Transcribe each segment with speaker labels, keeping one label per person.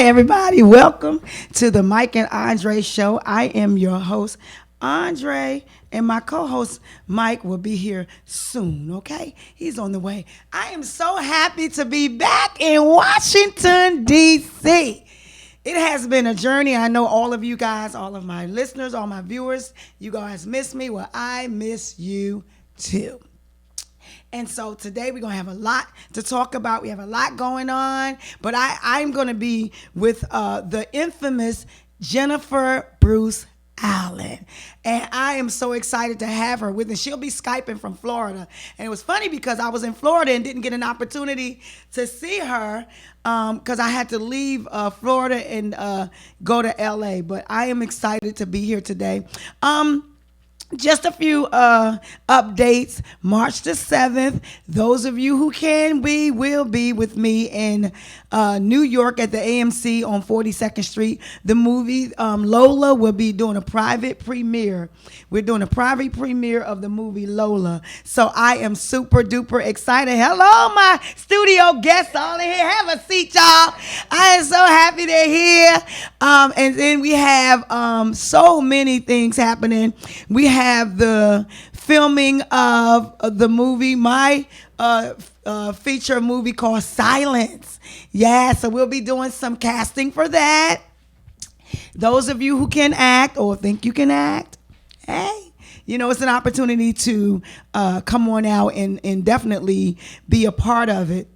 Speaker 1: Hi, everybody. Welcome to the Mike and Andree show. I am your host, Andree, and my co-host, Mike, will be here soon, okay? He's on the way. I am so happy to be back in Washington, D.C. It has been a journey. I know all of you guys, all of my listeners, all my viewers, you guys miss me. Well, I miss you too. And so today we're going to have a lot to talk about. We have a lot going on, but I'm going to be with the infamous Jennifer Bruce Allen. And I am so excited to have her with me. She'll be Skyping from Florida. And it was funny because I was in Florida and didn't get an opportunity to see her because I had to leave Florida and go to LA. But I am excited to be here today. Just a few updates. March the 7th, those of you who can be, will be with me in New York at the AMC on 42nd Street. The movie Lola will be doing a private premiere. We're doing a private premiere of the movie Lola. So I am super duper excited. Hello, my studio guests all in here. Have a seat, y'all. I am so happy they're here. And then we have so many things happening. We have the filming of the movie, my feature movie called Silence. Yeah, so we'll be doing some casting for that. Those of you who can act or think you can act, hey, you know, it's an opportunity to come on out and definitely be a part of it.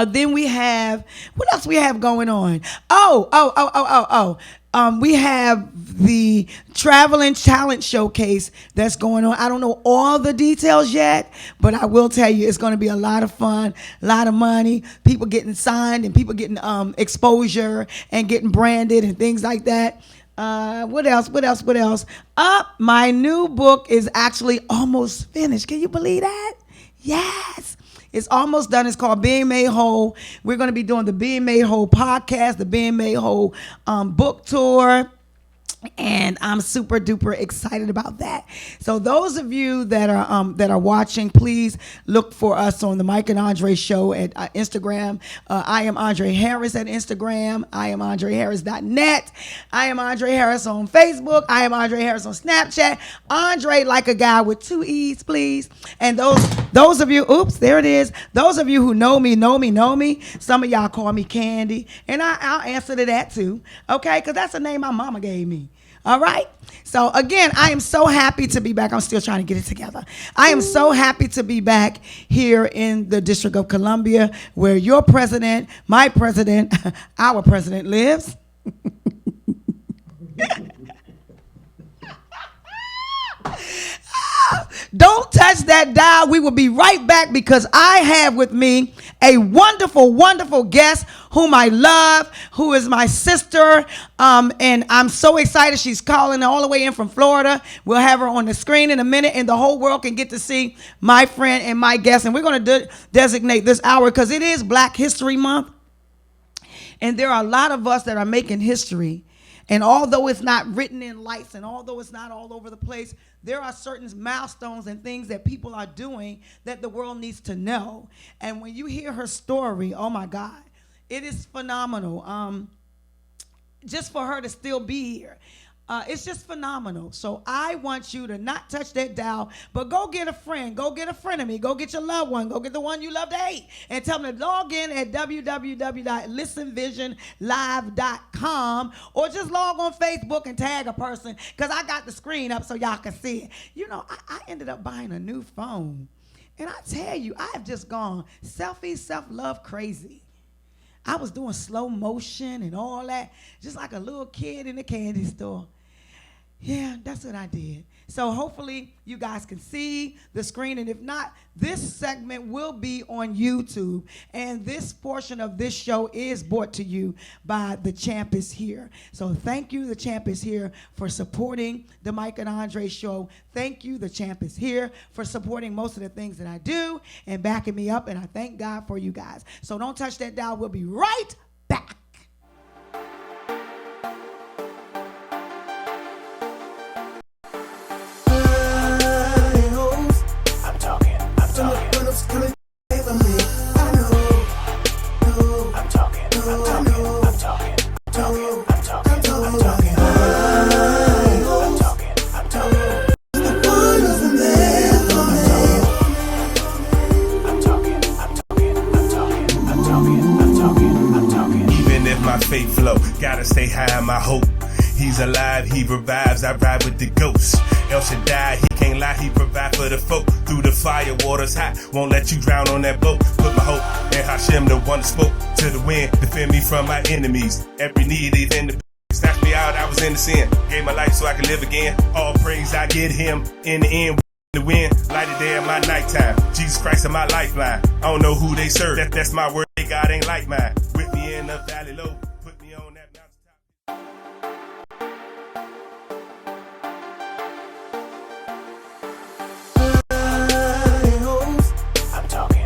Speaker 1: Then we have, what else we have going on? We have the Traveling Talent Showcase that's going on. I don't know all the details yet, but I will tell you it's going to be a lot of fun, a lot of money, people getting signed and people getting exposure and getting branded and things like that. What else? My new book is actually almost finished. Can you believe that? Yes. It's almost done. It's called Being Made Whole. We're going to be doing the Being Made Whole podcast, the Being Made Whole book tour. And I'm super duper excited about that. So those of you that are watching, please look for us on the Mike and Andree show at Instagram. I am Andree Harris at Instagram. I am AndreeHarris.net. I am Andree Harris on Facebook. I am Andree Harris on Snapchat. Andree like a guy with 2 E's, please. And those of you, oops, there it is. Those of you who know me. Some of y'all call me Candy, and I'll answer to that too. Okay, because that's the name my mama gave me. All right. So again, I am so happy to be back. I'm still trying to get it together. I am so happy to be back here in the District of Columbia, where your president, my president, our president lives. Don't touch that dial. We will be right back because I have with me a wonderful, wonderful guest whom I love, who is my sister. And I'm so excited. She's calling all the way in from Florida. We'll have her on the screen in a minute, and the whole world can get to see my friend and my guest. And we're going to designate this hour because it is Black History Month. And there are a lot of us that are making history. And although it's not written in lights and although it's not all over the place, there are certain milestones and things that people are doing that the world needs to know. And when you hear her story, oh my God, it is phenomenal. Just for her to still be here. It's just phenomenal. So I want you to not touch that dial, but go get a friend. Go get a friend of me. Go get your loved one. Go get the one you love to hate. And tell them to log in at www.listenvisionlive.com or just log on Facebook and tag a person because I got the screen up so y'all can see it. You know, I ended up buying a new phone. And I tell you, I have just gone self-love crazy. I was doing slow motion and all that, just like a little kid in a candy store. Yeah, that's what I did. So hopefully you guys can see the screen. And if not, this segment will be on YouTube. And this portion of this show is brought to you by The Champ Is Here. So thank you, The Champ Is Here, for supporting the Mike and Andree show. Thank you, The Champ Is Here, for supporting most of the things that I do and backing me up. And I thank God for you guys. So don't touch that dial. We'll be right back. I'm talking.
Speaker 2: I ride with the ghost. El Shaddai, he can't lie, he provide for the folk. Through the fire, water's hot, won't let you drown on that boat. Put my hope in Hashem, the one that spoke to the wind. Defend me from my enemies. Every need is in the snatched me out, I was in the sin. Gave my life so I could live again. All praise I get him. In the end, the wind. Lighted there in my nighttime. Jesus Christ is my lifeline. I don't know who they serve. That's my word. God ain't like mine. With me in the valley low. Put me on that mountaintop. I'm talking.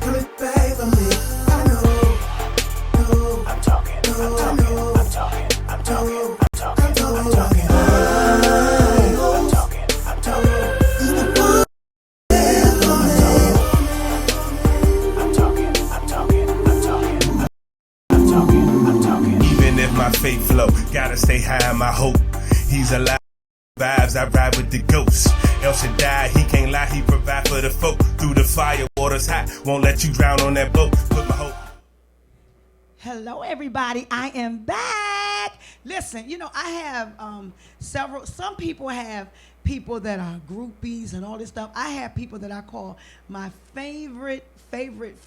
Speaker 2: Coming back for me. I know. I'm talking. Even if my faith flow, gotta stay high in my hope. He's alive. Vibes, I ride with the ghost. El Shaddai, he can't lie, he provide for the folk. Through the fire, water's hot, won't let you drown on that boat. Put my hope.
Speaker 1: Hello, everybody. I am back. Listen, you know, I have some people have people that are groupies and all this stuff. I have people that I call my favorite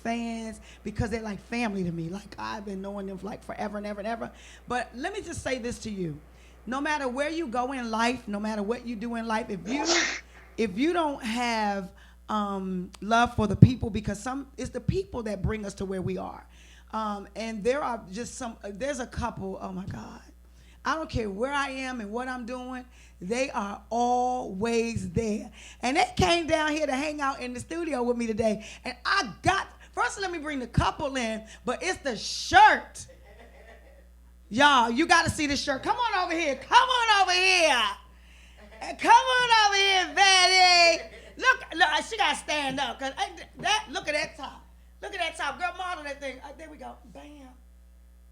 Speaker 1: fans because they're like family to me. Like, I've been knowing them for like forever and ever and ever. But let me just say this to you. No matter where you go in life, no matter what you do in life, if you don't have love for the people, because it's the people that bring us to where we are. And there are just there's a couple, oh my God. I don't care where I am and what I'm doing, they are always there. And they came down here to hang out in the studio with me today. And first let me bring the couple in, but it's the shirt. Y'all, you got to see this shirt. Come on over here. Come on over here. Come on over here, Betty. Look, she got to stand up. Look at that top. Look at that top. Girl, model that thing. There we go. Bam.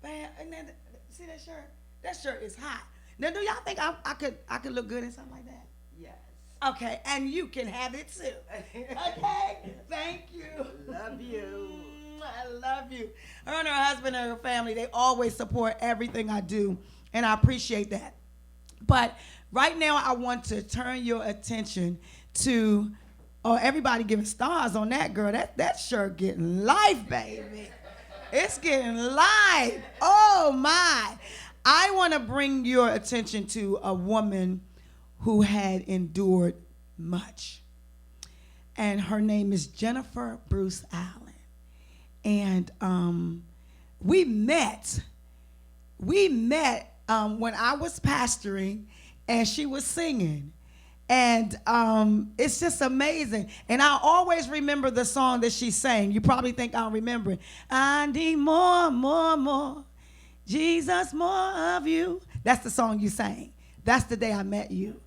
Speaker 1: Bam. And then, see that shirt? That shirt is hot. Now, do y'all think I could look good in something like that?
Speaker 3: Yes.
Speaker 1: Okay, and you can have it too. Okay? Thank you.
Speaker 3: Love you.
Speaker 1: I love you. Her and her husband and her family, they always support everything I do, and I appreciate that. But right now, I want to turn your attention to, everybody giving stars on that, girl. That shirt getting life, baby. It's getting life. Oh, my. I want to bring your attention to a woman who had endured much. And her name is Jennifer Bruce Allen. And we met when I was pastoring and she was singing. And it's just amazing. And I always remember the song that she sang. You probably think I'll remember it. I need more, more, more. Jesus, more of you. That's the song you sang. That's the day I met you.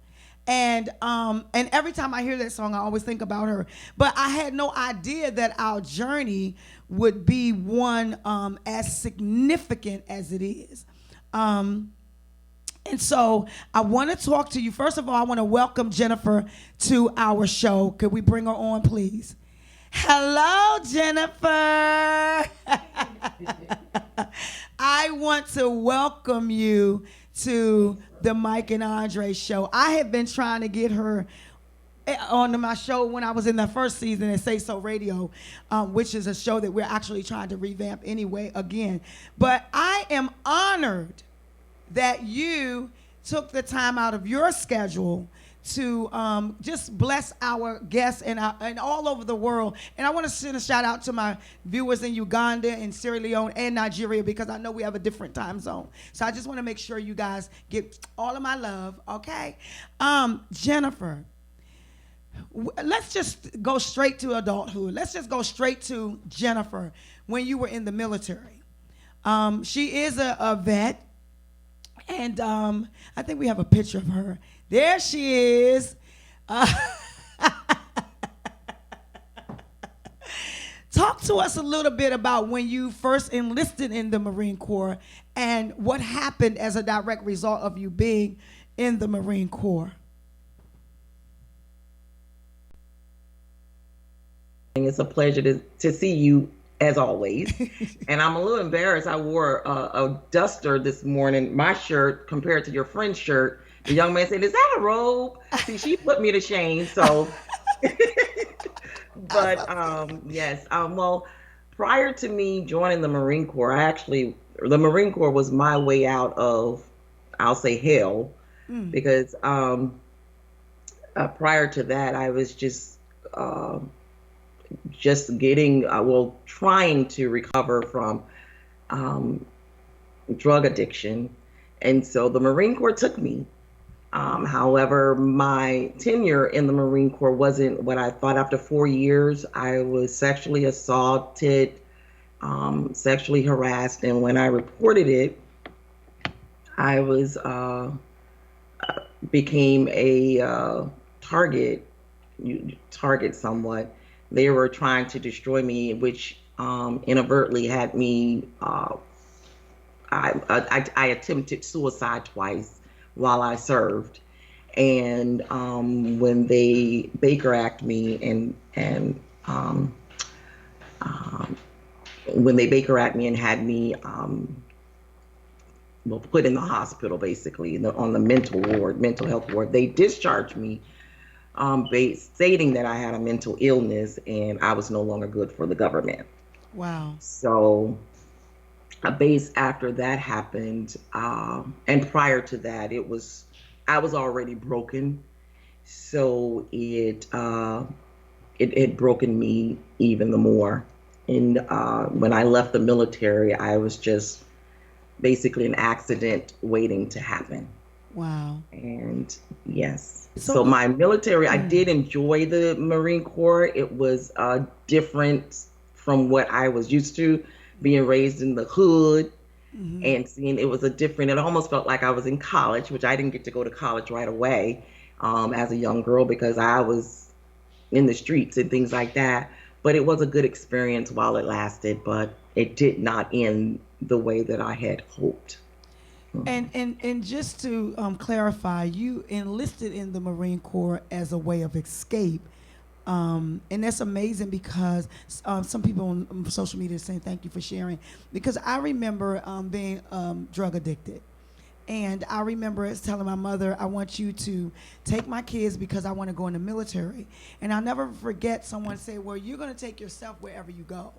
Speaker 1: And every time I hear that song, I always think about her. But I had no idea that our journey would be one as significant as it is. And so I want to talk to you. First of all, I want to welcome Jennifer to our show. Could we bring her on, please? Hello, Jennifer. I want to welcome you to the Mike and Andree show. I have been trying to get her on my show when I was in the first season at Say So Radio, which is a show that we're actually trying to revamp anyway again. But I am honored that you took the time out of your schedule to just bless our guests and all over the world. And I want to send a shout out to my viewers in Uganda and Sierra Leone and Nigeria, because I know we have a different time zone. So I just want to make sure you guys get all of my love, okay? Jennifer, let's just go straight to adulthood. Let's just go straight to Jennifer when you were in the military. She is a vet. And I think we have a picture of her. There she is. Talk to us a little bit about when you first enlisted in the Marine Corps and what happened as a direct result of you being in the Marine Corps.
Speaker 3: It's a pleasure to see you, as always. And I'm a little embarrassed. I wore a duster this morning, my shirt, compared to your friend's shirt, The young man said, "Is that a robe?" See, she put me to shame. So, but yes. Well, prior to me joining the Marine Corps, the Marine Corps was my way out of, I'll say, hell,
Speaker 1: Mm,
Speaker 3: because prior to that, I was uh, just getting, well, trying to recover from um, drug addiction. And so the Marine Corps took me. However, my tenure in the Marine Corps wasn't what I thought. After 4 years, I was sexually assaulted, sexually harassed, and when I reported it, I was became a target, target somewhat. They were trying to destroy me, which inadvertently had me. I attempted suicide twice while I served, and when they Baker Act me and um, when they Baker Act me and had me well, put in the hospital, basically on the mental health ward, they discharged me, stating that I had a mental illness and I was no longer good for the government.
Speaker 1: wow.
Speaker 3: So a base after that happened, and prior to that, I was already broken. So it had broken me even the more. And when I left the military, I was just basically an accident waiting to happen.
Speaker 1: Wow.
Speaker 3: And yes, so
Speaker 1: So,
Speaker 3: my military, I
Speaker 1: mm,
Speaker 3: did enjoy the Marine Corps. It was different from what I was used to, being raised in the hood
Speaker 1: mhm.
Speaker 3: and seeing it was a different, it almost felt like I was in college, which I didn't get to go to college right away as a young girl because I was in the streets and things like that. But it was a good experience while it lasted, but it did not end the way that I had hoped.
Speaker 1: And just to clarify, you enlisted in the Marine Corps as a way of escape. And that's amazing because some people on social media are saying thank you for sharing. Because I remember being drug addicted. And I remember telling my mother, I want you to take my kids because I want to go in the military. And I'll never forget someone say, well, you're going to take yourself wherever you go.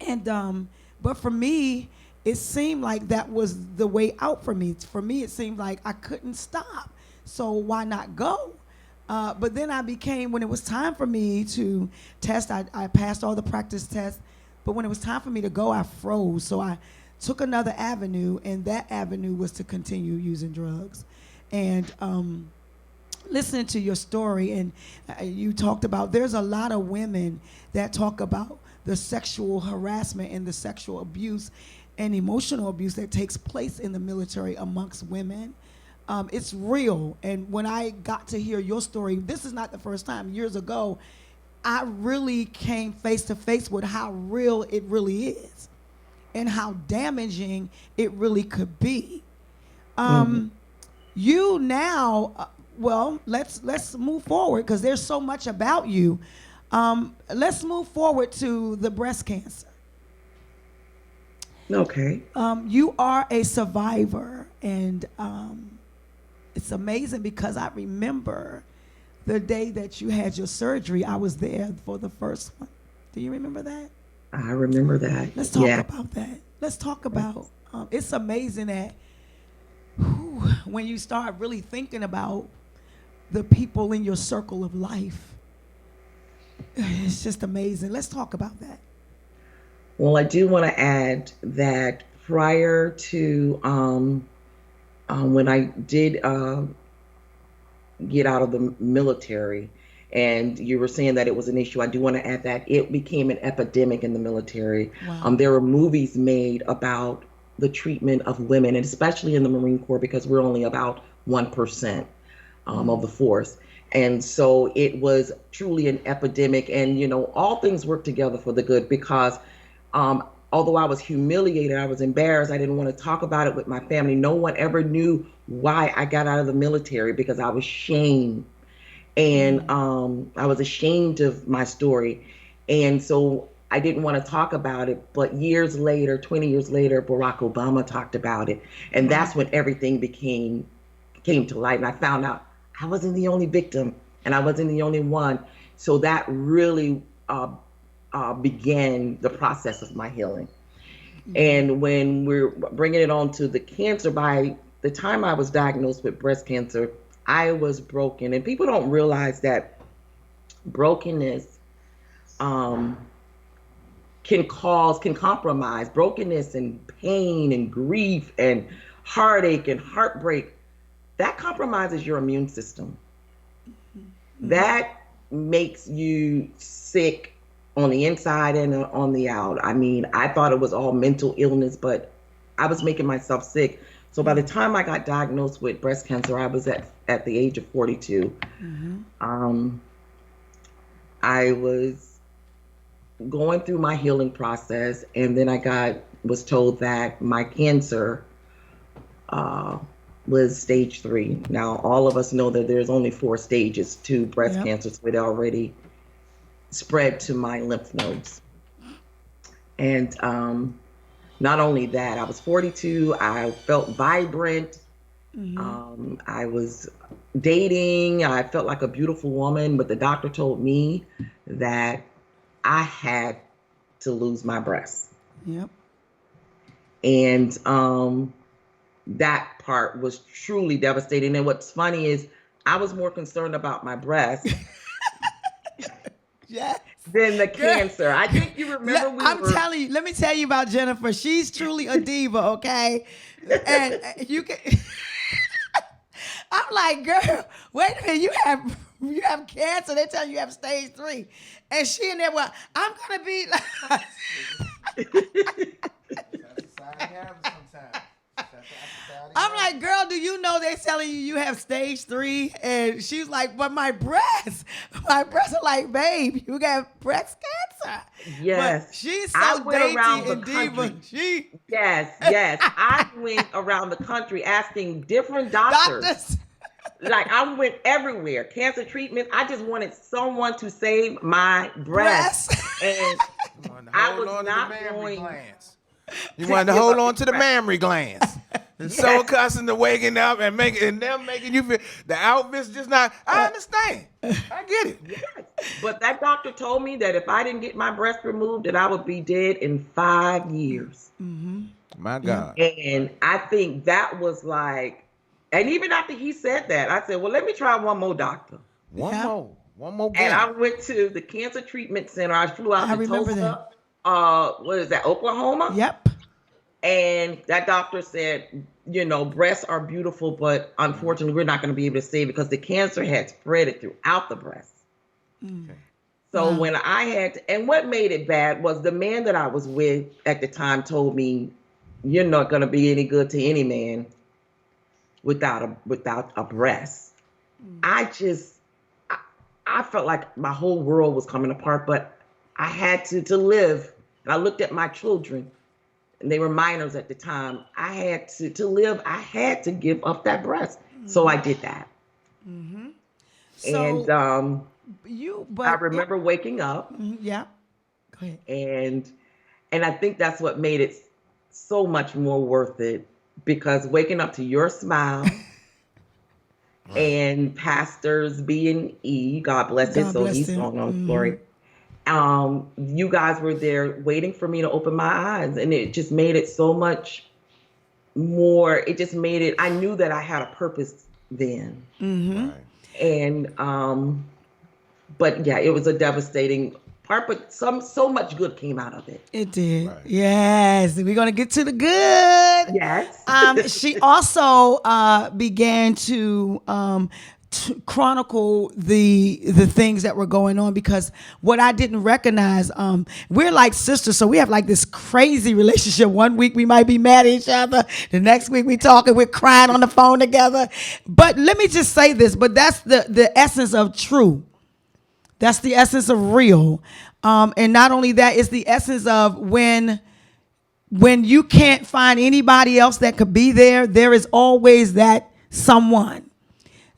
Speaker 1: And but for me, it seemed like that was the way out for me. For me, it seemed like I couldn't stop. So why not go? But then I became, when it was time for me to test, I passed all the practice tests. But when it was time for me to go, I froze. So I took another avenue, and that avenue was to continue using drugs. And listening to your story, and you talked about there's a lot of women that talk about the sexual harassment and the sexual abuse and emotional abuse that takes place in the military amongst women. It's real. And when I got to hear your story, this is not the first time. Years ago, I really came face to face with how real it really is and how damaging it really could be.
Speaker 3: Mhm.
Speaker 1: You now, well, let's move forward because there's so much about you. Let's move forward to the breast cancer.
Speaker 3: Okay.
Speaker 1: You are a survivor, and it's amazing because I remember the day that you had your surgery. I was there for the first one. Do you remember that?
Speaker 3: I remember that.
Speaker 1: Let's talk
Speaker 3: Yeah.
Speaker 1: about that. Let's talk about. It's amazing that whew, when you start really thinking about the people in your circle of life, it's just amazing. Let's talk about that.
Speaker 3: Well, I do want to add that prior to when I did get out of the military, and you were saying that it was an issue, I do want to add that it became an epidemic in the military.
Speaker 1: Wow.
Speaker 3: There were movies made about the treatment of women, and especially in the Marine Corps, because we're only about 1% of the force. And so it was truly an epidemic. And, all things work together for the good because although I was humiliated, I was embarrassed, I didn't want to talk about it with my family. No one ever knew why I got out of the military because I was shamed. And I was ashamed of my story. And so I didn't want to talk about it. But years later, 20 years later, Barack Obama talked about it. And that's when everything became came to light, and I found out I wasn't the only victim, and I wasn't the only one. So that really began the process of my healing. And when we're bringing it on to the cancer, by the time I was diagnosed with breast cancer, I was broken. And people don't realize that brokenness can compromise. Brokenness and pain and grief and heartache and heartbreak, that compromises your immune system. That makes you sick on the inside and on the out. I mean, I thought it was all mental illness, but I was making myself sick. So by the time I got diagnosed with breast cancer, I was at the age of 42. I was going through my healing process, and then I was told that my cancer was stage 3. Now, all of us know that there's only 4 stages to breast cancer, so it already spread to my lymph nodes. And not only that, I was 42, I felt vibrant. I was dating, I felt like a beautiful woman, but the doctor told me that I had to lose my breasts.
Speaker 1: Yep.
Speaker 3: And that part was truly devastating. And what's funny is I was more concerned about my breasts
Speaker 1: Yes.
Speaker 3: than the cancer. I think you remember
Speaker 1: telling you, let me tell you about Jennifer. She's truly a diva, okay? And you can I'm like, girl, wait a minute, you have cancer. They tell you have stage 3. And she in there, well, I'm gonna be like I'm like, girl, do you know they're telling you have stage 3? And she's like, but my breasts are like, babe, you got breast cancer.
Speaker 3: Yes.
Speaker 1: But she's so dainty and diva.
Speaker 3: Yes. I went around the country asking different doctors. Like, I went everywhere. Cancer treatment. I just wanted someone to save my breasts. And I was not going.
Speaker 4: You wanted to hold on to the mammary glands. And so accustomed to waking up and them making you feel the outfit's just not. I understand. I get it.
Speaker 3: Yes. But that doctor told me that if I didn't get my breast removed, that I would be dead in 5 years.
Speaker 4: My God.
Speaker 3: And I think that was like, and even after he said that, I said, well, let me try one more doctor.
Speaker 4: One more.
Speaker 3: And I went to the Cancer Treatment Center. I flew out to Tulsa. What is that, Oklahoma?
Speaker 1: Yep.
Speaker 3: And that doctor said, breasts are beautiful, but unfortunately, we're not going to be able to save it because the cancer had spread it throughout the breast. Okay. So when I had to, and what made it bad was the man that I was with at the time told me, you're not going to be any good to any man without a breast. I felt like my whole world was coming apart, but I had to live. And I looked at my children, and they were minors at the time. I had to live. I had to give up that breast. So I did that. So, and I remember waking up.
Speaker 1: Yeah. Go
Speaker 3: ahead. And I think that's what made it so much more worth it, because waking up to your smile and Pastors B&E, God bless him, so he's gone on glory. You guys were there waiting for me to open my eyes, and it just made it so much more. It just made it, I knew that I had a purpose then. Right. And, but yeah, it was a devastating part, but so much good came out of it.
Speaker 1: It did. Right. Yes. We're going to get to the good.
Speaker 3: Yes.
Speaker 1: She also began to chronicle the things that were going on, because what I didn't recognize, we're like sisters, so we have like this crazy relationship. One week we might be mad at each other, the next week we talking, we're crying on the phone together. But let me just say this, but that's the essence of true. That's the essence of real. And not only that, it's the essence of when you can't find anybody else that could be there, there is always that someone.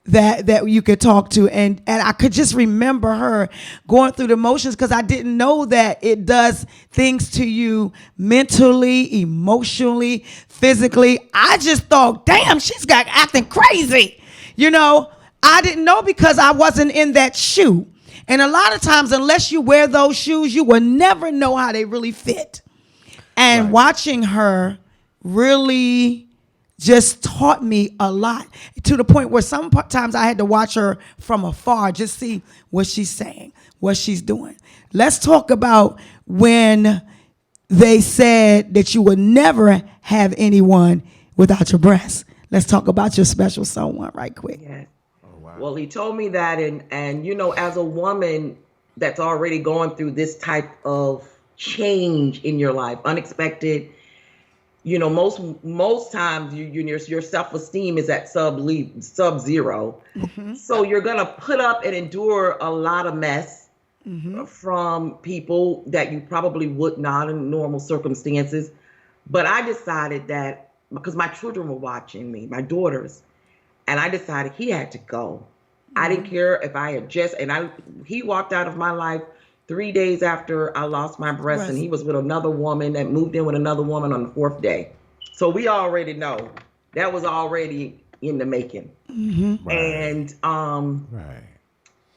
Speaker 1: that you could talk to, and I could just remember her going through the motions because I didn't know that it does things to you mentally, emotionally, physically. I just thought, damn, she's got acting crazy. I didn't know because I wasn't in that shoe. And a lot of times, unless you wear those shoes, you will never know how they really fit. And watching her really just taught me a lot, to the point where sometimes I had to watch her from afar, just see what she's saying, what she's doing. Let's talk about when they said that you would never have anyone without your breasts. Let's talk about your special someone right quick.
Speaker 3: Yes. Oh, wow. Well, he told me that, and as a woman that's already going through this type of change in your life, unexpected. Most times your self-esteem is at sub-zero. Mm-hmm. So you're gonna put up and endure a lot of mess from people that you probably would not in normal circumstances. But I decided that because my children were watching me, my daughters, and I decided he had to go. Mm-hmm. I didn't care if I had he walked out of my life 3 days after I lost my breast, and he was with another woman that moved in with another woman on the 4th day. So we already know that was already in the making. Mm-hmm. And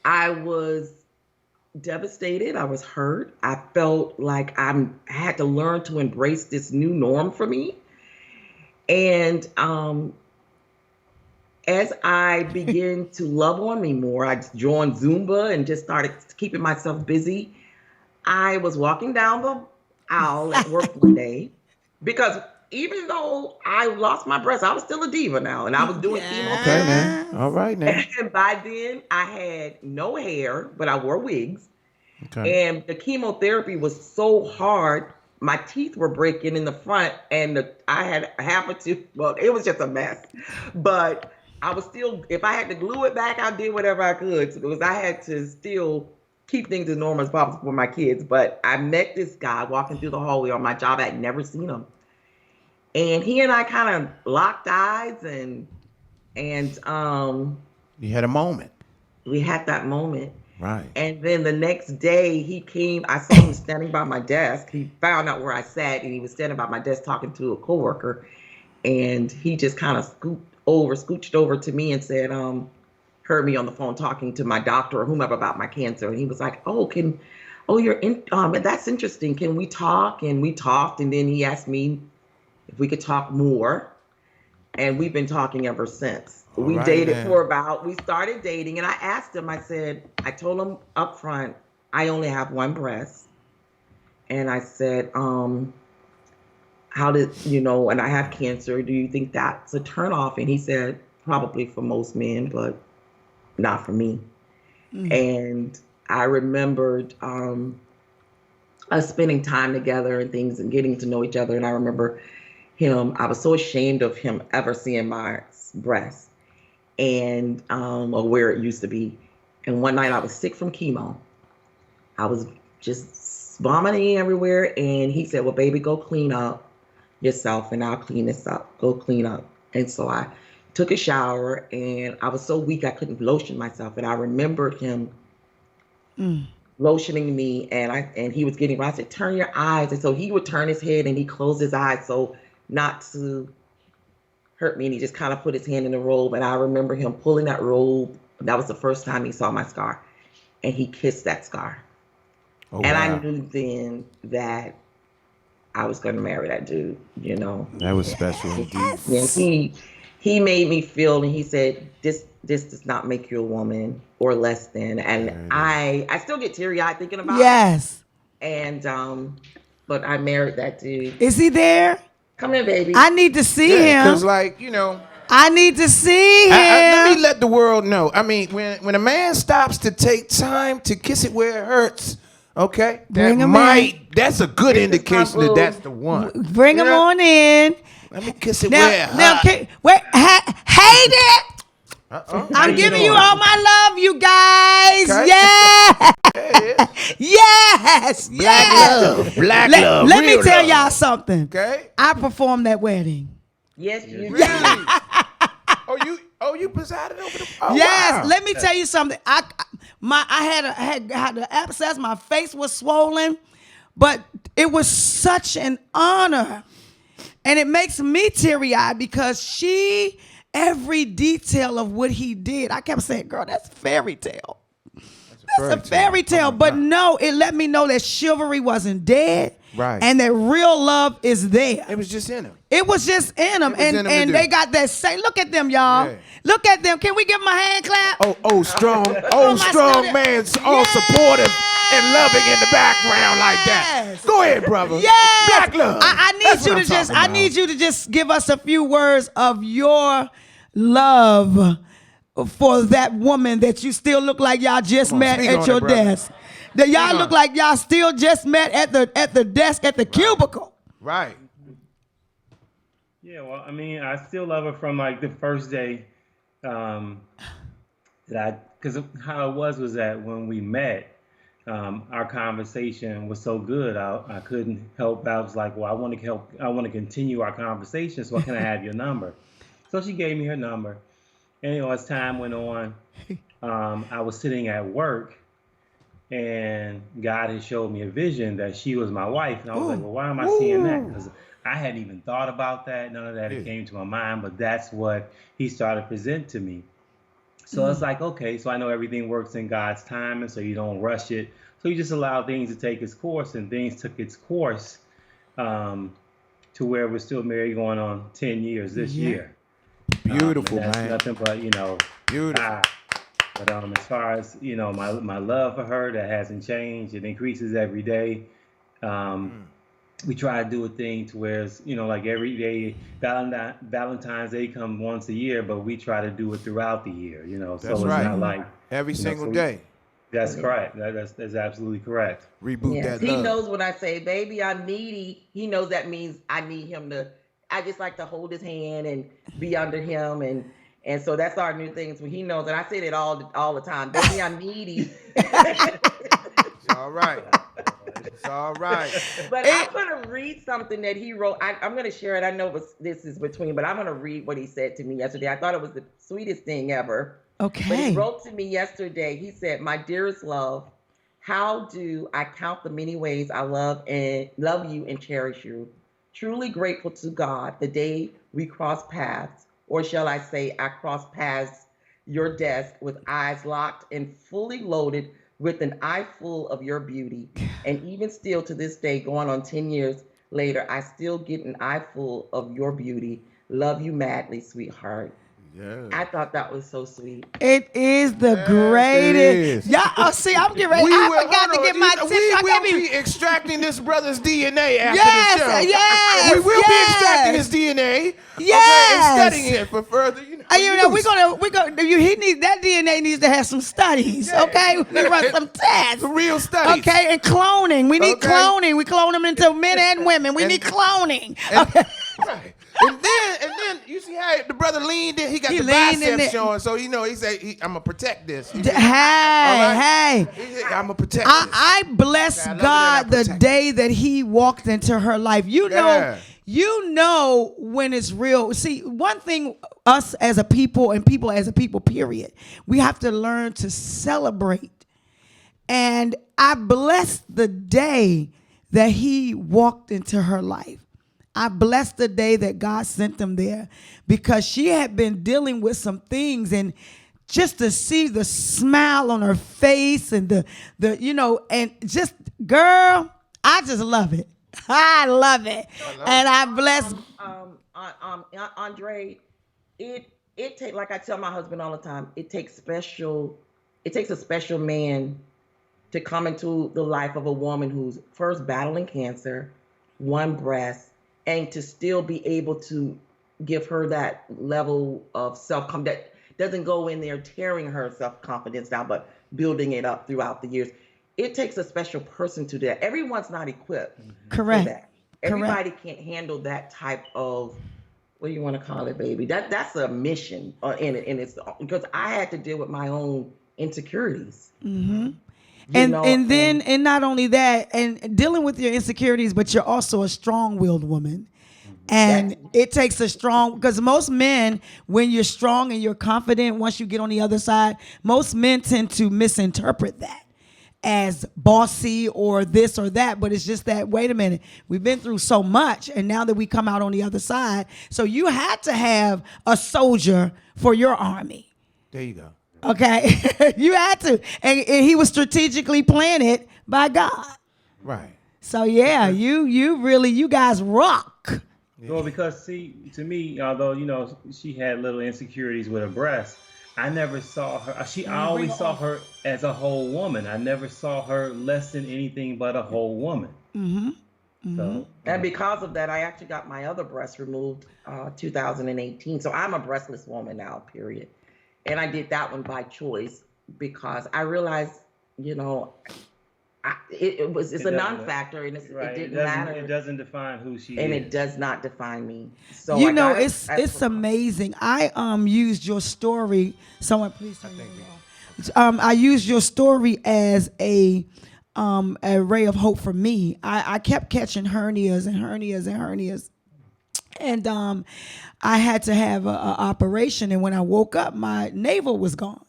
Speaker 3: I was devastated. I was hurt. I felt like I had to learn to embrace this new norm for me. And as I began to love on me more, I joined Zumba and just started keeping myself busy. I was walking down the aisle at work one day because even though I lost my breast, I was still a diva now, and I was doing chemotherapy.
Speaker 4: Okay, man. All right, now.
Speaker 3: And by then, I had no hair, but I wore wigs. Okay. And the chemotherapy was so hard, my teeth were breaking in the front, and I had half a tooth. Well, it was just a mess. But I was still, if I had to glue it back, I did whatever I could because I had to still keep things as normal as possible for my kids. But I met this guy walking through the hallway on my job. I had never seen him. And he and I kind of locked eyes and
Speaker 4: you had a moment.
Speaker 3: We had that moment.
Speaker 4: Right.
Speaker 3: And then the next day he came, I saw him standing by my desk. He found out where I sat and he was standing by my desk talking to a coworker. And he just kind of scooched over to me and said, heard me on the phone talking to my doctor or whomever about my cancer. And he was like, you're in, that's interesting. Can we talk? And we talked. And then he asked me if we could talk more. And we've been talking ever since. We started dating. And I asked him, I told him up front, I only have one breast. And I said, and I have cancer. Do you think that's a turnoff? And he said, probably for most men, but not for me. Mm-hmm. And I remembered us spending time together and things and getting to know each other. And I remember I was so ashamed of him ever seeing my breast and or where it used to be. And one night I was sick from chemo. I was just vomiting everywhere. And he said, well, baby, go clean up yourself and I'll clean this up. Go clean up. And so I took a shower and I was so weak I couldn't lotion myself. And I remembered him lotioning me and he was getting right. I said, turn your eyes. And so he would turn his head and he closed his eyes so not to hurt me. And he just kind of put his hand in the robe. And I remember him pulling that robe. That was the first time he saw my scar. And he kissed that scar. Oh, and wow. I knew then that I was going to marry that dude,
Speaker 4: That was special indeed.
Speaker 3: Yes. And he made me feel, and he said, this does not make you a woman or less than. And I still get teary-eyed thinking about it.
Speaker 1: Yes.
Speaker 3: And, but I married that dude.
Speaker 1: Is he there?
Speaker 3: Come here, baby.
Speaker 1: I need to see him.
Speaker 4: Because,
Speaker 1: I need to see him.
Speaker 4: Let me let the world know. I mean, when a man stops to take time to kiss it where it hurts, okay, that's a good indication that that's the one.
Speaker 1: Bring him on in.
Speaker 4: Let me kiss it where it hurts.
Speaker 1: Wait, hate it. I'm giving you all my love, you guys. Okay. Yeah. Yes.
Speaker 4: Black love.
Speaker 1: Let me tell y'all something.
Speaker 4: Okay.
Speaker 1: I performed that wedding.
Speaker 3: Yes, you
Speaker 4: really? Oh, you presided over the. Oh,
Speaker 1: Yes,
Speaker 4: wow.
Speaker 1: let me tell you something. I had the abscess. My face was swollen, but it was such an honor, and it makes me teary eyed because every detail of what he did, I kept saying, "Girl, that's fairy tale. That's a fairy tale." But no, it let me know that chivalry wasn't dead,
Speaker 4: Right.
Speaker 1: and that real love is there.
Speaker 4: It was just in him.
Speaker 1: It was just in them, and they got that same. Look at them, y'all.
Speaker 4: Yeah.
Speaker 1: Look at them. Can we give them a hand clap?
Speaker 4: Oh, strong,
Speaker 1: my
Speaker 4: strong
Speaker 1: student.
Speaker 4: man, all supportive and loving in the background like that.
Speaker 1: Yes.
Speaker 4: Go ahead, brother.
Speaker 1: Yes.
Speaker 4: Black love.
Speaker 1: I
Speaker 4: That's
Speaker 1: need
Speaker 4: what
Speaker 1: you to
Speaker 4: I'm
Speaker 1: just.
Speaker 4: talking
Speaker 1: I
Speaker 4: about.
Speaker 1: need you to just give us a few words of your love for that woman that you still look like y'all just met
Speaker 4: speak
Speaker 1: at
Speaker 4: on
Speaker 1: your
Speaker 4: it, brother.
Speaker 1: desk. That y'all
Speaker 4: Speak
Speaker 1: look
Speaker 4: on it.
Speaker 1: like y'all still just met at the desk at the cubicle.
Speaker 4: Right.
Speaker 5: Yeah, well, I mean, I still love her from like the first day because how it was that when we met, our conversation was so good. I couldn't help. I was like, well, I want to continue our conversation. So can I have your number? So she gave me her number. And as time went on, I was sitting at work, and God had showed me a vision that she was my wife, and I was like, well, why am I seeing that? Because I hadn't even thought about that. None of that came to my mind, but that's what he started to present to me. So it's like, okay, so I know everything works in God's time, and so you don't rush it. So you just allow things to take its course, and things took its course to where we're still married going on 10 years this year.
Speaker 4: Beautiful,
Speaker 5: that's
Speaker 4: man.
Speaker 5: nothing but,
Speaker 4: Beautiful.
Speaker 5: But as far as, my love for her, that hasn't changed. It increases every day. We try to do a thing to where it's, like every day, Valentine's Day come once a year, but we try to do it throughout the year,
Speaker 4: That's
Speaker 5: so it's
Speaker 4: right.
Speaker 5: not like
Speaker 4: Every single
Speaker 5: so
Speaker 4: day.
Speaker 5: That's correct. That's absolutely correct.
Speaker 4: Reboot
Speaker 3: Yes,
Speaker 4: that
Speaker 3: he
Speaker 4: love.
Speaker 3: knows when I say, baby, I'm needy. He knows that means I need him to, I just like to hold his hand and be under him. And so that's our new thing. So he knows, and I say that all the time, baby, I'm needy.
Speaker 4: It's all right. It's all right.
Speaker 3: But I'm going to read something that he wrote. I'm going to share it. I know this is between, but I'm going to read what he said to me yesterday. I thought it was the sweetest thing ever.
Speaker 1: Okay.
Speaker 3: But he wrote to me yesterday. He said, my dearest love, how do I count the many ways I love you and cherish you? Truly grateful to God the day we crossed paths, or shall I say I crossed paths your desk with eyes locked and fully loaded with an eye full of your beauty. And even still to this day, going on 10 years later, I still get an eye full of your beauty. Love you madly, sweetheart.
Speaker 4: Yeah.
Speaker 3: I thought that was so sweet.
Speaker 1: It is the
Speaker 4: Yes,
Speaker 1: greatest.
Speaker 4: it is.
Speaker 1: Y'all, see, I'm getting ready. I forgot to get my tissue.
Speaker 4: We
Speaker 1: I
Speaker 4: will
Speaker 1: can't
Speaker 4: be extracting this brother's DNA after
Speaker 1: Yes,
Speaker 4: the show.
Speaker 1: yes,
Speaker 4: We will be
Speaker 1: yes.
Speaker 4: extracting his DNA.
Speaker 1: Yes.
Speaker 4: Okay, and studying it for further.
Speaker 1: We're gonna. He needs that DNA needs to have some studies. Okay, we can run some tests.
Speaker 4: Real studies.
Speaker 1: Okay, and cloning. We need
Speaker 4: Okay.
Speaker 1: cloning. We clone them into men and women. We need cloning. Okay.
Speaker 4: Right. And then you see how the brother leaned in. He got
Speaker 1: He
Speaker 4: the
Speaker 1: leaned in
Speaker 4: biceps
Speaker 1: it.
Speaker 4: showing. So he said, "I'm gonna protect this."
Speaker 1: Hey,
Speaker 4: right.
Speaker 1: hey.
Speaker 4: I'm gonna protect this.
Speaker 1: I bless
Speaker 4: I love it
Speaker 1: God
Speaker 4: and I
Speaker 1: the
Speaker 4: protect
Speaker 1: day that He walked into her life.
Speaker 4: Yeah.
Speaker 1: You know when it's real. See, one thing, us as a people and people as a people, period, we have to learn to celebrate. And I bless the day that He walked into her life. I bless the day that God sent them there, because she had been dealing with some things, and just to see the smile on her face and the and just, girl, I just love it. I love it. And I bless.
Speaker 3: Andree, it take, like I tell my husband all the time, it takes a special man to come into the life of a woman who's first battling cancer, one breast, and to still be able to give her that level of self-confidence that doesn't go in there tearing her self-confidence down, but building it up throughout the years. It takes a special person to do that. Everyone's not equipped
Speaker 1: Correct.
Speaker 3: for that. Everybody can't handle that type of, what do you want to call it, baby? That's a mission in it, and it's because I had to deal with my own insecurities.
Speaker 1: Mm-hmm. And not only that, and dealing with your insecurities, but you're also a strong-willed woman. And it takes a strong, because most men, when you're strong and you're confident, once you get on the other side, most men tend to misinterpret that as bossy or this or that. But it's just that, wait a minute, we've been through so much, and now that we come out on the other side, so you had to have a soldier for your army.
Speaker 4: There you go.
Speaker 1: Okay, you had to, and he was strategically planted by God.
Speaker 4: Right.
Speaker 1: So yeah, you guys rock.
Speaker 5: Well, because see, to me, although she had little insecurities with her breasts, I never saw her. I always saw her as a whole woman. I never saw her less than anything but a whole woman. So,
Speaker 3: and because of that, I actually got my other breast removed 2018. So I'm a breastless woman now, period. And I did that one by choice because I realized, it's a non-factor, and it didn't matter.
Speaker 5: It doesn't define who she is.
Speaker 3: And it does not define me. So
Speaker 1: it's amazing. I used your story. Someone please turn it off. I used your story as a ray of hope for me. I kept catching hernias and hernias and hernias. And I had to have an operation, and when I woke up, my navel was gone.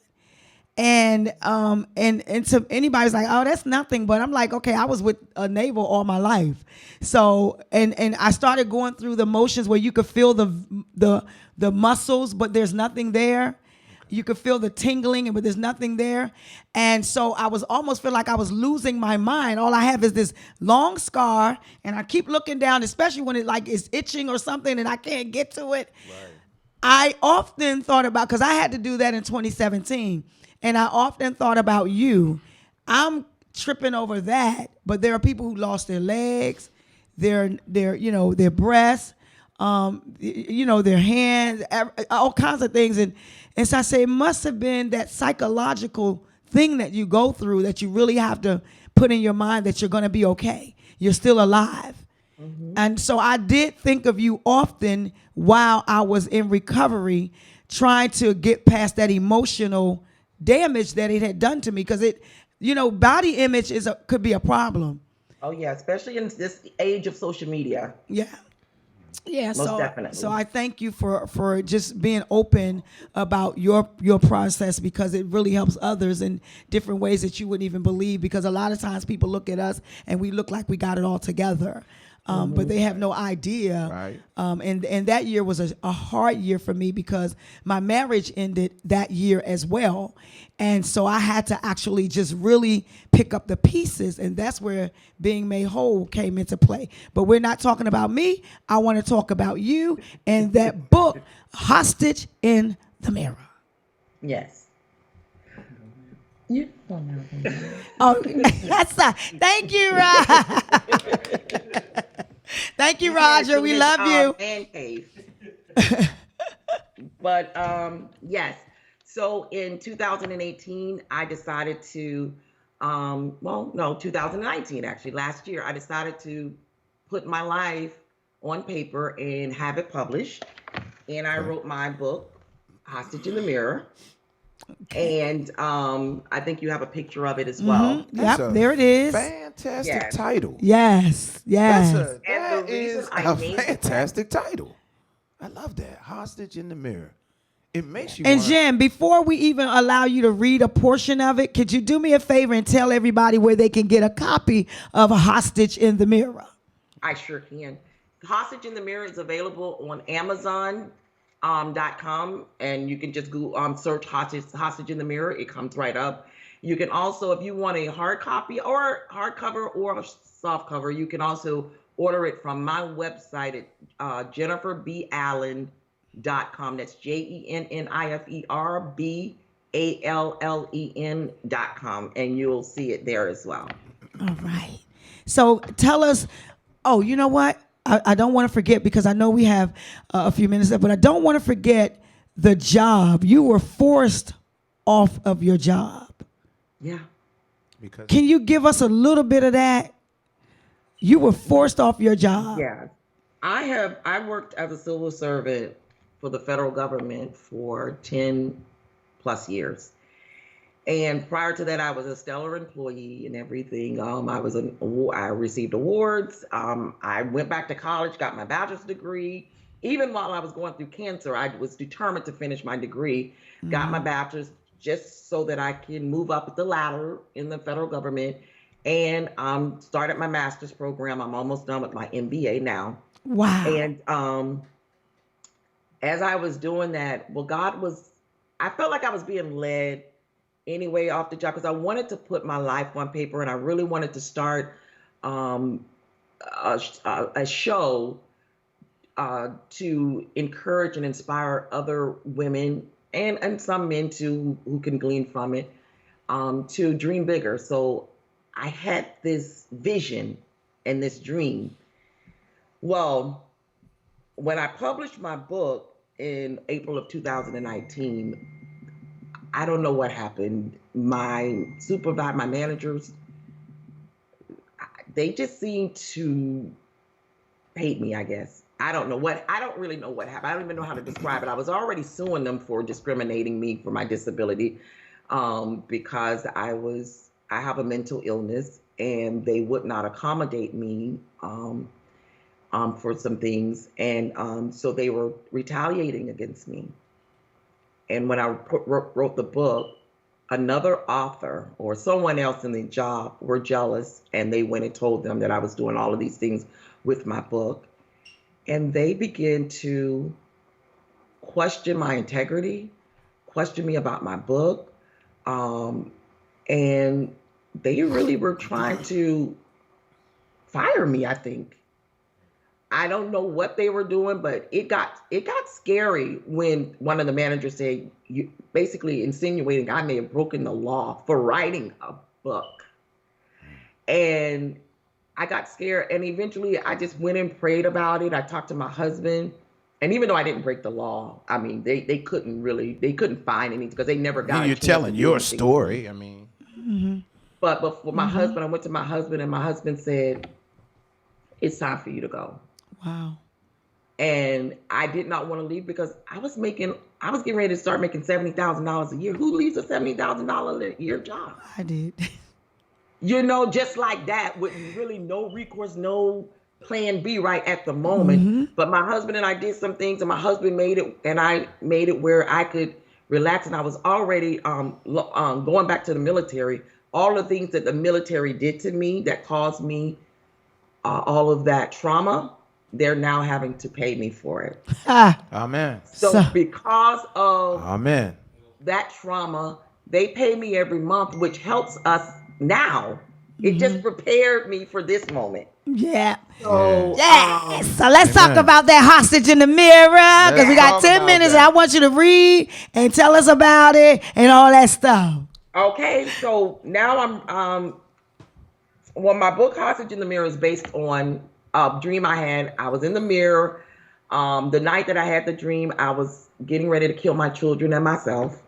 Speaker 1: And to anybody's like, oh, that's nothing. But I'm like, okay, I was with a navel all my life. So, and I started going through the motions where you could feel the muscles, but there's nothing there. You could feel the tingling, but there's nothing there. And so I was almost feel like I was losing my mind. All I have is this long scar, and I keep looking down, especially when it like is itching or something and I can't get to it. Right. I often thought about, because I had to do that in 2017. And I often thought about you. I'm tripping over that, but there are people who lost their legs, their breasts, their hands, all kinds of things. And so I say it must have been that psychological thing that you go through that you really have to put in your mind that you're going to be okay. You're still alive. Mm-hmm. And so I did think of you often while I was in recovery, trying to get past that emotional damage that it had done to me, because body image could be a problem.
Speaker 3: Oh yeah, especially in this age of social media.
Speaker 1: Yeah.
Speaker 3: Most definitely.
Speaker 1: So I thank you for just being open about your process, because it really helps others in different ways that you wouldn't even believe, because a lot of times people look at us and we look like we got it all together. But they have no idea.
Speaker 4: Right.
Speaker 1: And that year was a hard year for me, because my marriage ended that year as well. And so I had to actually just really pick up the pieces. And that's where being made whole came into play. But we're not talking about me. I want to talk about you and that book, Hostage in the Mirror.
Speaker 3: Yes.
Speaker 1: Oh, that's thank you, Rod. Thank you, Roger. We love you.
Speaker 3: Man cave. But yes. So in 2018, I decided to, 2019 actually, last year, I decided to put my life on paper and have it published. And I wrote my book, Hostage in the Mirror. Okay. And I think you have a picture of it as well.
Speaker 1: Mm-hmm. Yep, there it is.
Speaker 4: Fantastic title.
Speaker 1: Yes.
Speaker 4: That is a fantastic title. I love that. Hostage in the Mirror. It makes you.
Speaker 1: And Jen, before we even allow you to read a portion of it, could you do me a favor and tell everybody where they can get a copy of Hostage in the Mirror?
Speaker 3: I sure can. Hostage in the Mirror is available on Amazon. .com, and you can just go search hostage in the mirror. It comes right up. You can also, if you want a hard copy or hardcover or a soft cover, you can also order it from my website at JenniferBallen.com. That's JenniferBallen.com, and you'll see it there as well.
Speaker 1: All right. So tell us. Oh, you know what? I don't want to forget, because I know we have a few minutes left, but I don't want to forget the job. You were forced off of your job.
Speaker 3: Yeah.
Speaker 1: Can you give us a little bit of that? You were forced off your job.
Speaker 3: Yeah. I worked as a civil servant for the federal government for 10 plus years. And prior to that, I was a stellar employee and everything. I received awards. I went back to college, got my bachelor's degree. Even while I was going through cancer, I was determined to finish my degree. Got my bachelor's just so that I can move up the ladder in the federal government, and started my master's program. I'm almost done with my MBA now.
Speaker 1: Wow.
Speaker 3: And as I was doing that, well, I felt like I was being led anyway off the job because I wanted to put my life on paper, and I really wanted to start a show to encourage and inspire other women and some men too who can glean from it, to dream bigger. So I had this vision and this dream. Well, when I published my book in April of 2019, I don't know what happened. My managers, they just seemed to hate me, I guess. I don't really know what happened. I don't even know how to describe it. I was already suing them for discriminating me for my disability, because I have a mental illness, and they would not accommodate me for some things. And so they were retaliating against me. And when I wrote the book, another author or someone else in the job were jealous, and they went and told them that I was doing all of these things with my book. And they began to question my integrity, question me about my book. And they really were trying to fire me, I think. I don't know what they were doing, but it got scary when one of the managers said, you basically insinuating I may have broken the law for writing a book. And I got scared, and eventually I just went and prayed about it. I talked to my husband, and even though I didn't break the law, I mean, they couldn't find anything because they never got.
Speaker 4: You're telling your story. I mean,
Speaker 3: but for my husband, I went to my husband, and my husband said, "It's time for you to go."
Speaker 1: Wow.
Speaker 3: And I did not want to leave because I was getting ready to start making $70,000 a year. Who leaves a $70,000 a year job?
Speaker 1: I did.
Speaker 3: Just like that, with really no recourse, no plan B right at the moment. But my husband and I did some things, and my husband made it, and I made it where I could relax. And I was already going back to the military. All the things that the military did to me that caused me all of that trauma, they're now having to pay me for it.
Speaker 4: Amen.
Speaker 3: So because of
Speaker 4: Amen.
Speaker 3: that trauma, they pay me every month, which helps us now. It just prepared me for this moment.
Speaker 1: Yeah.
Speaker 3: So,
Speaker 1: yes. So let's talk about that hostage in the mirror, because we got 10 minutes, and I want you to read and tell us about it and all that stuff.
Speaker 3: Okay. So now my book Hostage in the Mirror is based on a dream I had. I was in the mirror. The night that I had the dream, I was getting ready to kill my children and myself.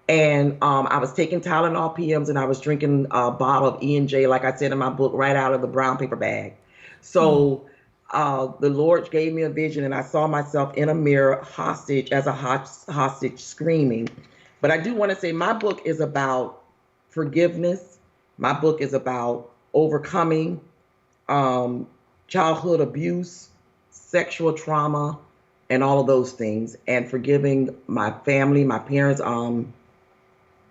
Speaker 3: And I was taking Tylenol PMs, and I was drinking a bottle of E&J, like I said in my book, right out of the brown paper bag. So the Lord gave me a vision, and I saw myself in a mirror, hostage, as a hostage, screaming. But I do want to say my book is about forgiveness. My book is about overcoming childhood abuse, sexual trauma, and all of those things, and forgiving my family, my parents,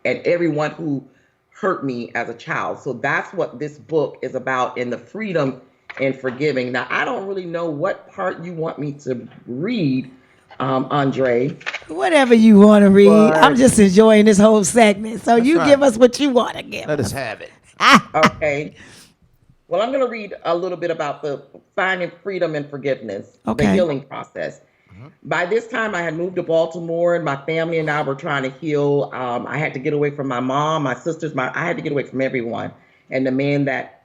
Speaker 3: and everyone who hurt me as a child. So that's what this book is about, in the freedom and forgiving. Now, I don't really know what part you want me to read, Andree.
Speaker 1: Whatever you want to read. I'm just enjoying this whole segment. So you give us what you want to give.
Speaker 4: Let us have it.
Speaker 3: Okay. Well, I'm going to read a little bit about the finding freedom and forgiveness, the healing process. By this time, I had moved to Baltimore, and my family and I were trying to heal. I had to get away from my mom, my sisters. I had to get away from everyone. And the man that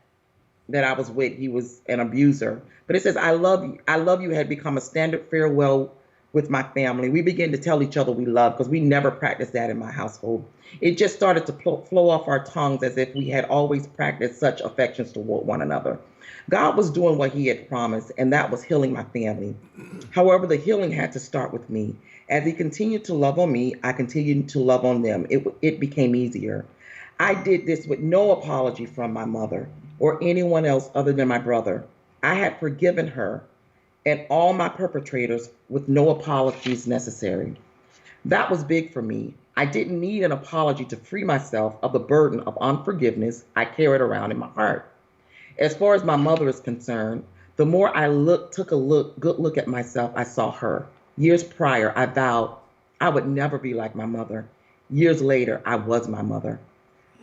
Speaker 3: I was with, he was an abuser. But it says, I love you had become a standard farewell with my family. We began to tell each other we love, because we never practiced that in my household. It just started to flow off our tongues as if we had always practiced such affections toward one another. God was doing what he had promised, and that was healing my family. However, the healing had to start with me. As he continued to love on me, I continued to love on them. It became easier. I did this with no apology from my mother or anyone else other than my brother. I had forgiven her and all my perpetrators with no apologies necessary. That was big for me. I didn't need an apology to free myself of the burden of unforgiveness I carried around in my heart. As far as my mother is concerned, the more I took a good look at myself, I saw her. Years prior, I vowed I would never be like my mother. Years later, I was my mother.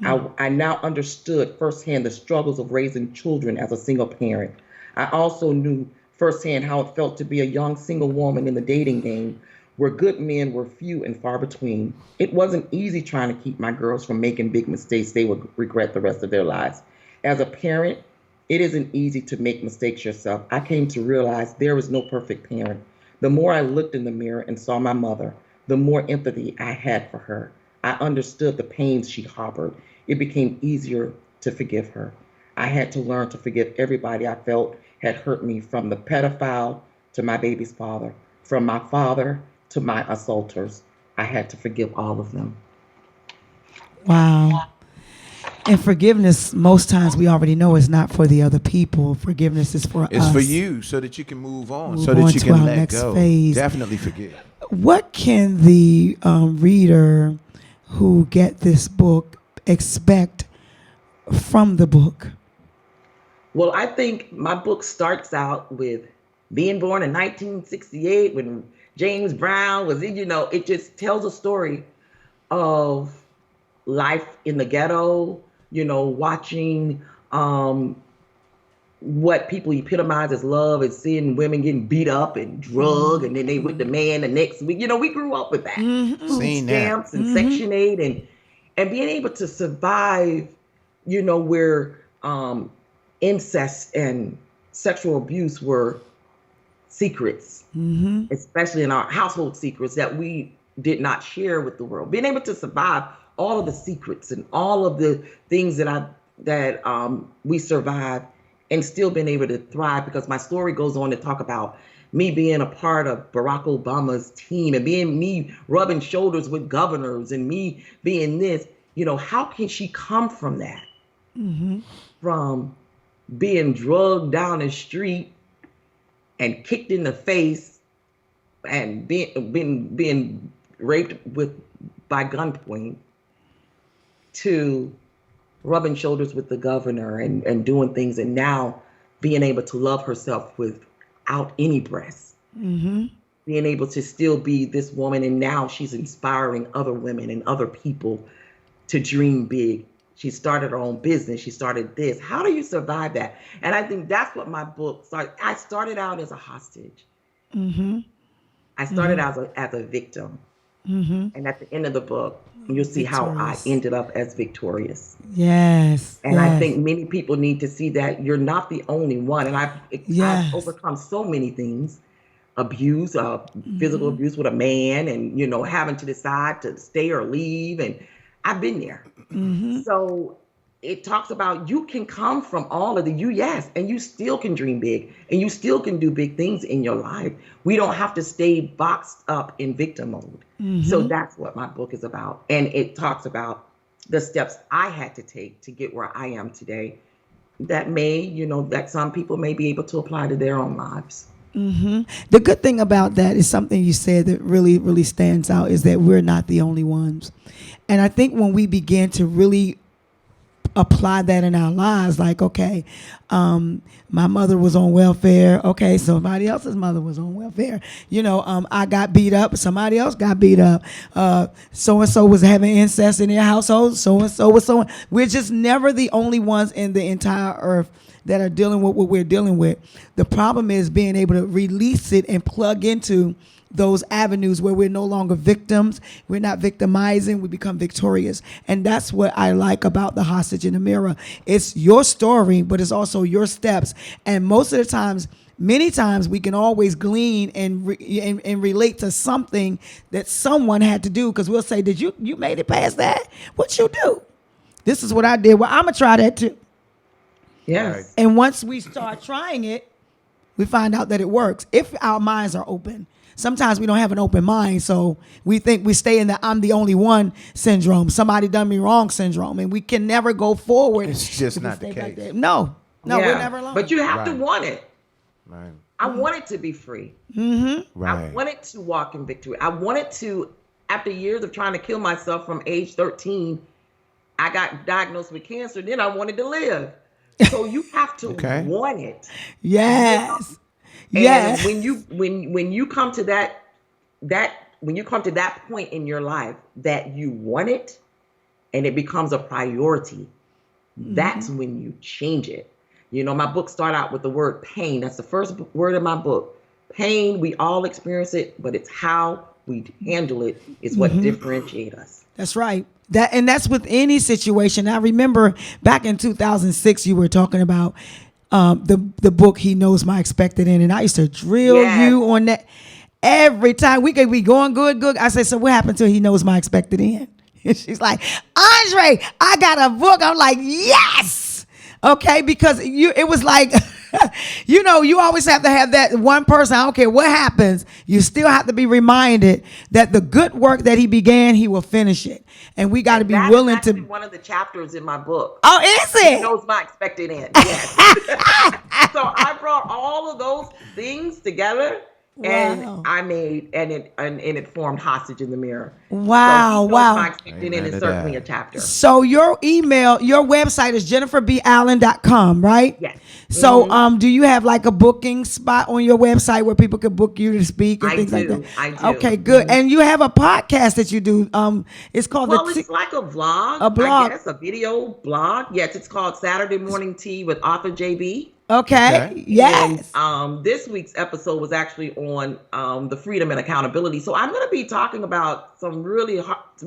Speaker 3: I now understood firsthand the struggles of raising children as a single parent. I also knew firsthand how it felt to be a young single woman in the dating game where good men were few and far between. It wasn't easy trying to keep my girls from making big mistakes they would regret the rest of their lives. As a parent, it isn't easy to make mistakes yourself. I came to realize there is no perfect parent. The more I looked in the mirror and saw my mother, the more empathy I had for her. I understood the pains she harbored. It became easier to forgive her. I had to learn to forgive everybody I felt had hurt me, from the pedophile to my baby's father, from my father to my assaulters. I had to forgive all of them.
Speaker 1: Wow. And forgiveness, most times we already know, is not for the other people. Forgiveness is for us.
Speaker 4: It's for you, so that you can move on,
Speaker 1: Move
Speaker 4: so that
Speaker 1: on
Speaker 4: you
Speaker 1: to
Speaker 4: can
Speaker 1: our
Speaker 4: let
Speaker 1: next
Speaker 4: go.
Speaker 1: phase.
Speaker 4: Definitely forgive.
Speaker 1: What can the reader who get this book expect from the book?
Speaker 3: Well, I think my book starts out with being born in 1968 when James Brown was in, it just tells a story of life in the ghetto, watching what people epitomize as love and seeing women getting beat up and drugged, and then they with the man the next week. We grew up with that. Food
Speaker 4: Seen that.
Speaker 3: stamps and Section 8 and being able to survive, where incest and sexual abuse were secrets, especially in our household secrets that we did not share with the world. Being able to survive all of the secrets and all of the things that we survived, and still been able to thrive, because my story goes on to talk about me being a part of Barack Obama's team and being me rubbing shoulders with governors and me being this. How can she come from that? From being drugged down the street and kicked in the face and being raped by gunpoint, to rubbing shoulders with the governor and doing things, and now being able to love herself without any breasts, being able to still be this woman, and now she's inspiring other women and other people to dream big. She started her own business. She started this. How do you survive that? And I think that's what my book started. I started out as a hostage. I started out as a victim. And at the end of the book, you'll see how I ended up as victorious.
Speaker 1: Yes.
Speaker 3: And I think many people need to see that you're not the only one. And I've overcome so many things. Abuse, physical abuse with a man, and, having to decide to stay or leave. And I've been there. So it talks about you can come from all of yes, and you still can dream big, and you still can do big things in your life. We don't have to stay boxed up in victim mode. So that's what my book is about. And it talks about the steps I had to take to get where I am today, that that some people may be able to apply to their own lives.
Speaker 1: The good thing about that is something you said that really, really stands out, is that we're not the only ones. And I think when we begin to really apply that in our lives, like, okay, my mother was on welfare. Okay, somebody else's mother was on welfare. I got beat up. Somebody else got beat up. So-and-so was having incest in their household. So-and-so was so. We're just never the only ones in the entire earth that are dealing with what we're dealing with. The problem is being able to release it and plug into those avenues where we're no longer victims. We're not victimizing. We become victorious. And that's what I like about The Hostage in the Mirror. It's your story, but it's also your steps. And most of the times, many times, we can always glean and relate to something that someone had to do, because we'll say, did you made it past that? What you do? This is what I did. Well, I'm going to try that too.
Speaker 3: Yes.
Speaker 1: And once we start trying it, we find out that it works if our minds are open. sometimes we don't have an open mind, so we think we stay in the I'm the only one syndrome, somebody done me wrong syndrome, and we can never go forward.
Speaker 4: It's just
Speaker 1: if we
Speaker 4: not the
Speaker 1: stay back
Speaker 4: case.
Speaker 1: there. No,
Speaker 3: Yeah.
Speaker 1: we're never alone.
Speaker 3: But you have to
Speaker 4: Right.
Speaker 3: want it.
Speaker 4: Right.
Speaker 3: I wanted to be free.
Speaker 4: Right.
Speaker 3: I wanted to walk in victory. I wanted to, after years of trying to kill myself from age 13, I got diagnosed with cancer. Then I wanted to live. So you have to
Speaker 4: Okay.
Speaker 3: want it.
Speaker 1: Yes.
Speaker 3: And
Speaker 1: Yes.
Speaker 3: when you come to that point in your life that you want it and it becomes a priority, that's when you change it. You know, my book started out with the word pain. That's the first word in my book. Pain, we all experience it, but it's how we handle it is what differentiates us.
Speaker 1: That's right. That's with any situation. I remember back in 2006, you were talking about the book "He Knows My Expected End," and I used to drill
Speaker 3: Yes.
Speaker 1: you on that every time. We could be going good. I said, "So what happened to He Knows My Expected End?" And she's like, "Andree, I got a book." I'm like, "Yes." Okay, because it was like, you know, you always have to have that one person. I don't care what happens. You still have to be reminded that the good work that he began, he will finish it. And we got to be
Speaker 3: That
Speaker 1: willing
Speaker 3: is actually
Speaker 1: to.
Speaker 3: one of the chapters in my book.
Speaker 1: Oh, is
Speaker 3: He
Speaker 1: it?
Speaker 3: knows my expected end. Yes. So I brought all of those things together,
Speaker 1: Wow.
Speaker 3: and I made and it formed Hostage in the Mirror.
Speaker 1: Wow,
Speaker 3: So He Knows
Speaker 1: wow.
Speaker 3: My expected end
Speaker 4: Amen
Speaker 3: is
Speaker 4: to
Speaker 3: certainly
Speaker 4: that.
Speaker 3: a chapter.
Speaker 1: So your website is jenniferballen.com, right?
Speaker 3: Yes.
Speaker 1: So do you have like a booking spot on your website where people could book you to speak and
Speaker 3: I
Speaker 1: things like
Speaker 3: do,
Speaker 1: that?
Speaker 3: I do.
Speaker 1: Okay, good. And you have a podcast that you do. It's called
Speaker 3: Well, it's like a vlog.
Speaker 1: A blog.
Speaker 3: I guess, a video blog. Yes, it's called Saturday Morning Tea with author JB.
Speaker 1: Okay.
Speaker 4: Okay.
Speaker 1: Yes.
Speaker 3: And this week's episode was actually on the freedom and accountability. So I'm going to be talking about some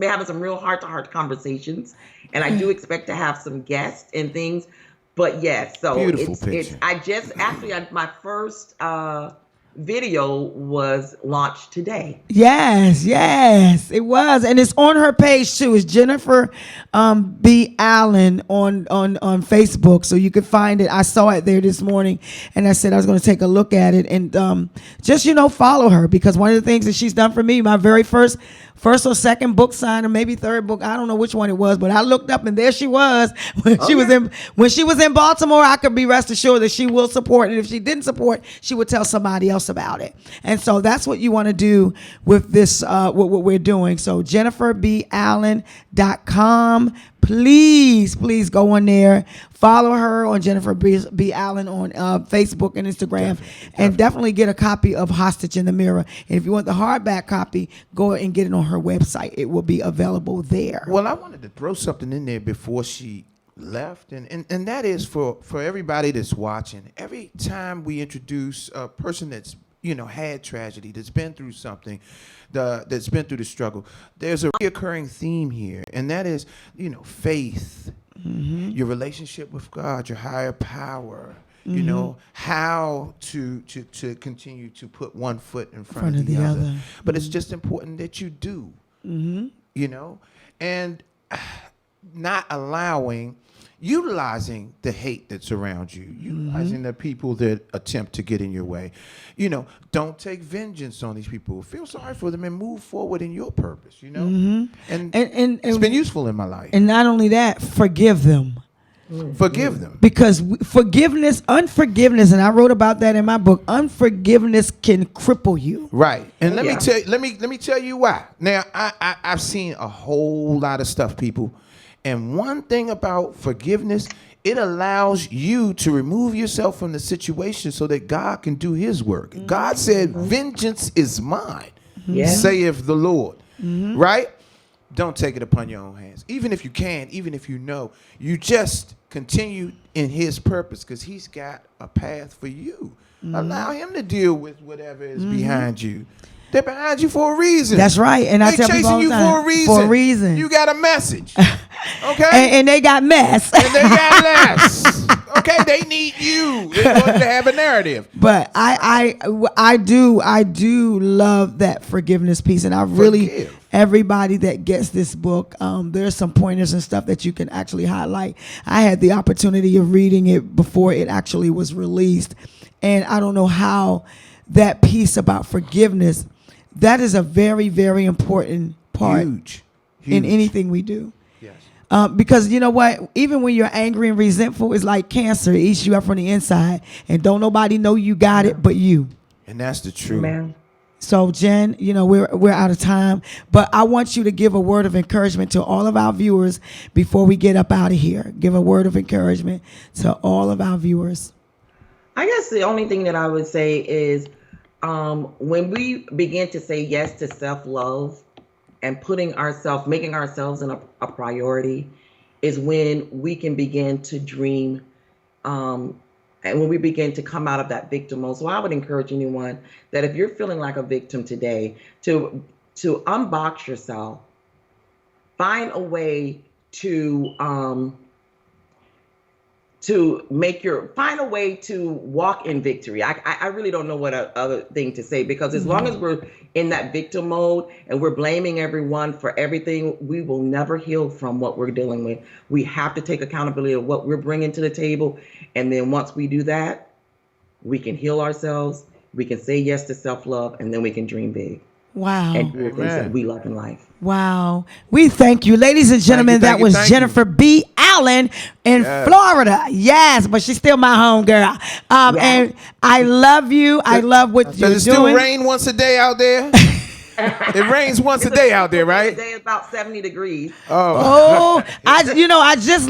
Speaker 3: having some real heart-to-heart conversations, and I do expect to have some guests and things. But yes, so
Speaker 4: Beautiful
Speaker 3: it's
Speaker 4: picture.
Speaker 3: my first video was launched today.
Speaker 1: Yes, it was, and it's on her page too. It's Jennifer B. Allen on Facebook, so you could find it. I saw it there this morning, and I said I was going to take a look at it and just follow her, because one of the things that she's done for me, my very first or second book sign, or maybe third book, I don't know which one it was, but I looked up and there she was when she was in Baltimore. I could be rest assured that she will support, and if she didn't support, she would tell somebody else about it. And so that's what you want to do with this, what we're doing. So jenniferballen.com. Please go on there. Follow her on Jennifer B. Allen on Facebook and Instagram, and definitely get a copy of Hostage in the Mirror. And if you want the hardback copy, go and get it on her website. It will be available there.
Speaker 4: Well, I wanted to throw something in there before she left, and that is for everybody that's watching. Every time we introduce a person that's had tragedy, that's been through something, that's been through the struggle, there's a recurring theme here, and that is faith, your relationship with God, your higher power. How to continue to put one foot in front of the other. But it's just important that you do, and not utilizing the hate that's around you, utilizing the people that attempt to get in your way. Don't take vengeance on these people. Feel sorry for them and move forward in your purpose, And it's been useful in my life.
Speaker 1: And not only that, forgive them.
Speaker 4: Forgive them.
Speaker 1: Because unforgiveness, and I wrote about that in my book, unforgiveness can cripple you.
Speaker 4: Right. And let me tell you why. Now, I've seen a whole lot of stuff, people. And one thing about forgiveness, it allows you to remove yourself from the situation so that God can do his work. God said, vengeance is mine, saith the Lord. Right? Don't take it upon your own hands. Even if you can, even if you just continue in his purpose, because he's got a path for you. Allow him to deal with whatever is behind you. They're behind you for a reason.
Speaker 1: That's right. And I tell people all the time, for a reason.
Speaker 4: You got a message. Okay?
Speaker 1: and they got mess.
Speaker 4: And they got less. Okay? They need you in order to have a narrative.
Speaker 1: But I do love that forgiveness piece. And I really, everybody that gets this book, there's some pointers and stuff that you can actually highlight. I had the opportunity of reading it before it actually was released. And I don't know how that piece about forgiveness that is a very, very important part
Speaker 4: Huge.
Speaker 1: in
Speaker 4: Huge.
Speaker 1: anything we do.
Speaker 4: Yes.
Speaker 1: Because you know what? Even when you're angry and resentful, it's like cancer. It eats you up from the inside. And don't nobody know you got it but you.
Speaker 4: And that's the truth.
Speaker 3: Man.
Speaker 1: So Jen, you know, we're out of time, but I want you to give a word of encouragement to all of our viewers before we get up out of here. Give a word of encouragement to all of our viewers.
Speaker 3: I guess the only thing that I would say is when we begin to say yes to self-love and making ourselves a priority is when we can begin to dream and when we begin to come out of that victim mode. So I would encourage anyone that if you're feeling like a victim today, to unbox yourself, find a way to walk in victory. I really don't know what other thing to say, because as long as we're in that victim mode and we're blaming everyone for everything, we will never heal from what we're dealing with. We have to take accountability of what we're bringing to the table. And then once we do that, we can heal ourselves. We can say yes to self-love, and then we can dream big.
Speaker 1: Wow.
Speaker 3: And do the things that we love in life.
Speaker 1: Wow. We thank you. Ladies and gentlemen, that was Jennifer B. Allen in Florida. Yes, but she's still my home girl. And I love you. I love what you're doing.
Speaker 4: Does it still rain once a day out there? It rains once a day out there, right?
Speaker 3: Today is about 70 degrees.
Speaker 1: I just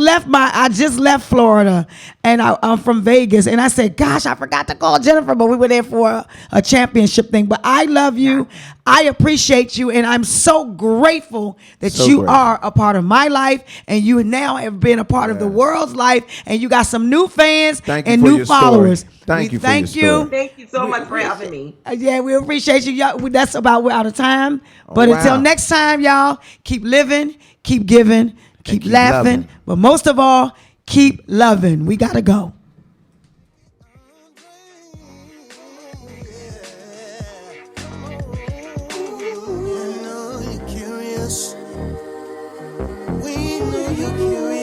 Speaker 1: left Florida, and I'm from Vegas, and I said, gosh, I forgot to call Jennifer, but we were there for a championship thing. But I love you. I appreciate you, and I'm so grateful that you are a part of my life, and you now have been a part of the world's life, and you got some new fans and new followers.
Speaker 4: Thank you.
Speaker 3: Thank you so much for having me.
Speaker 1: Yeah, we appreciate you. Y'all, that's about, we're out of time. But until next time, y'all, keep living, keep giving, keep laughing. Loving. But most of all, keep loving. We got to go.
Speaker 6: We know you're curious.